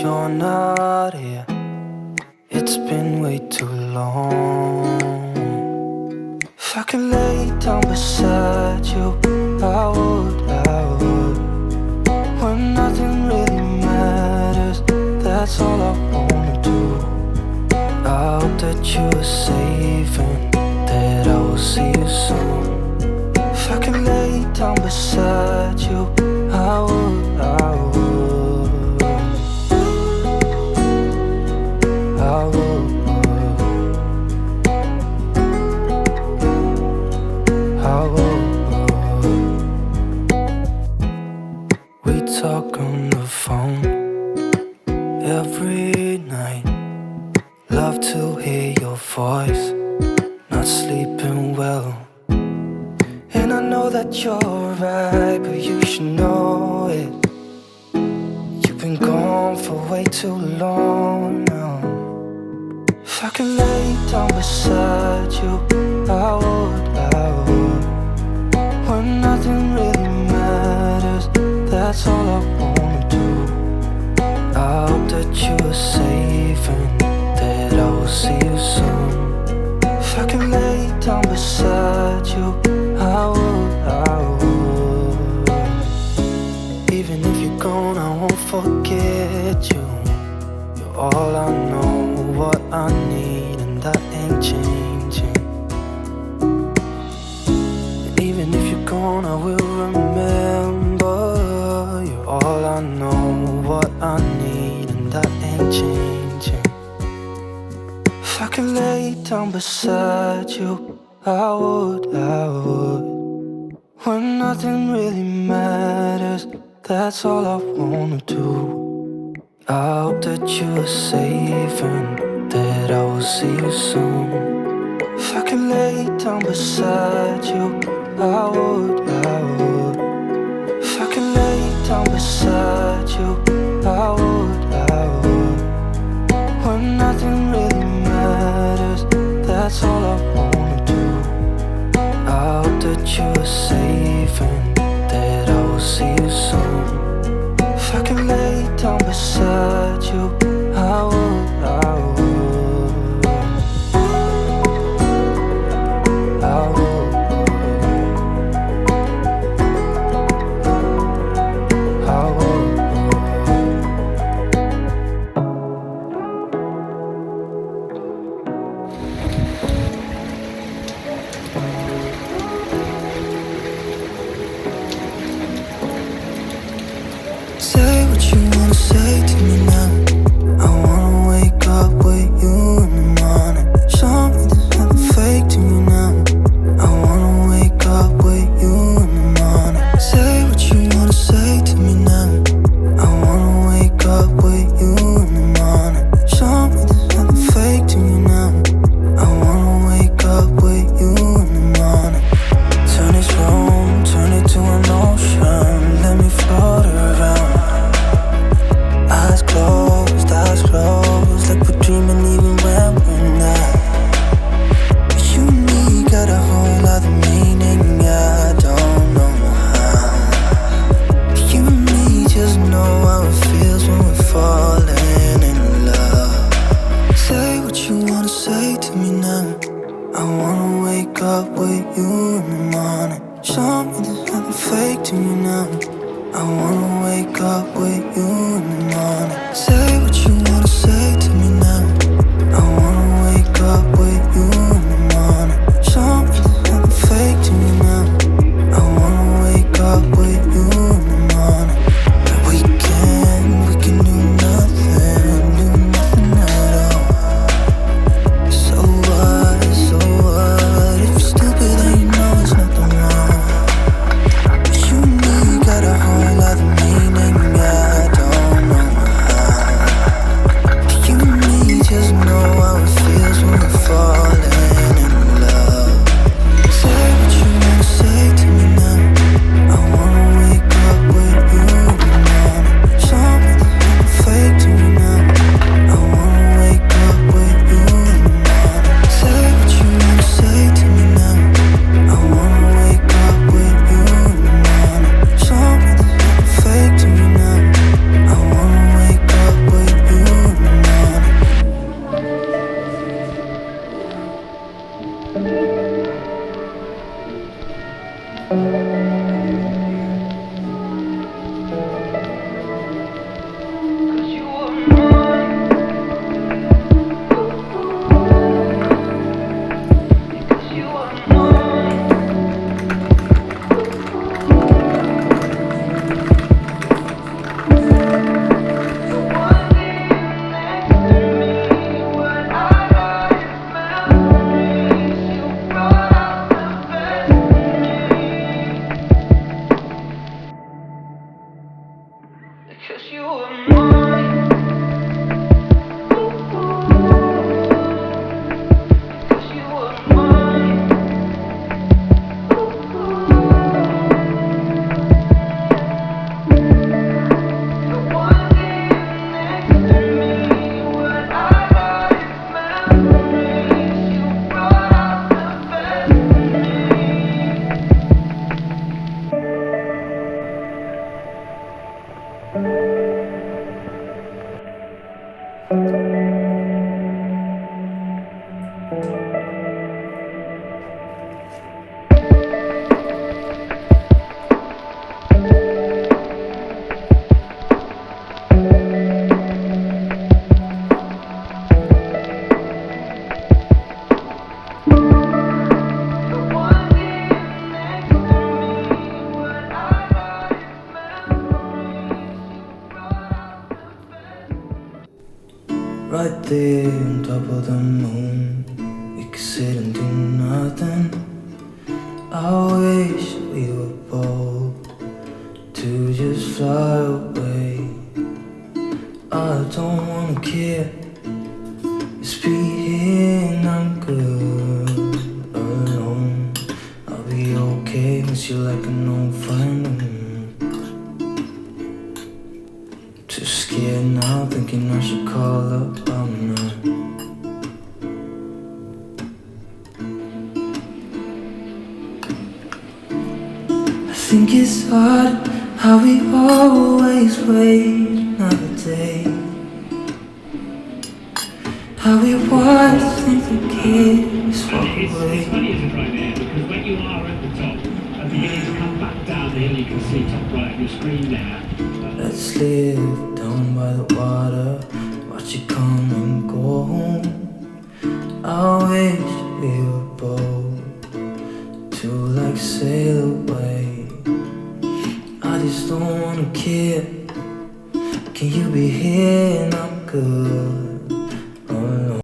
you're not here. It's been way too long. If I could lay down beside you, I would, when nothing really matters, that's all I wanna do. I hope that you are safe and that I will see you soon. If I could lay down beside you, I would, I would, I would, I would. We talk on the phone every night. Love to hear your voice, not sleeping well. And I know that you're right, but you should know it. You've been gone for way too long now. If I could lay down beside you, I would, when nothing really matters, that's all I wanna do. I hope that you are safe and that I will see you soon. If I could lay down beside you, I would. Even if you're gone, I won't forget you. You're all I know, what I need, and that ain't changing. And even if you're gone, I will remember. You're all I know, what I need, and that ain't changing. If I could lay down beside you, I would, when nothing really matters, that's all I wanna do. I hope that you are safe and that I will see you soon. If I could lay down beside you, I would, if I could lay down beside you, I would, when nothing really matters, that's all I wanna do. I hope that you are safe and that I will see you soon. If I could lay down beside you, I would, I would, I would, I would. Say what you wanna say to me now. I wanna wake up with you in the morning. Show me there's nothing fake to me now. I wanna wake up with you in the morning. Say what you wanna say to me now. I wanna wake up with you in the morning. Show me there's nothing fake to me now. I wanna wake up with you in the morning. Turn this room, turn it to an ocean. Let me float around. Eyes closed, like we're dreaming even when we're not. You and me got a whole other meaning, I don't know how. You and me just know how it feels when we're falling in love. Say what you wanna say to me now. I wanna wake up with you in the morning. Show me there's nothing fake to me now. I wanna wake up with you in the morning. Say what you wanna say to me now. I wanna wake up with you in the morning. Show me there's nothing fake to me now. I wanna wake up with you in the morning. And we can do nothing at all. So what, if you're stupid then you know it's nothing wrong. You and me got a whole other meaning, I don't 'Cause you were mine. 'Cause you were mine. You wanted next to me. What I got is memories. You brought out the best in me. Right there on top of the moon, we could sit and do nothing. I wish we were bold to just fly away. I don't wanna care, just be here and I'm good alone. I'll be okay, miss you like an old friend. Too scared now, thinking I should call up, I'm not. I think it's hard how we always wait another day. How we watch things we can't just walk away. It's funny as a right there, because when you are at the top and beginning to come back down the hill, you can see top right of your screen there. Let's live down by the water, watch it come and go home. I wish we were bold to like sail away. I just don't wanna care. Can you be here and I'm good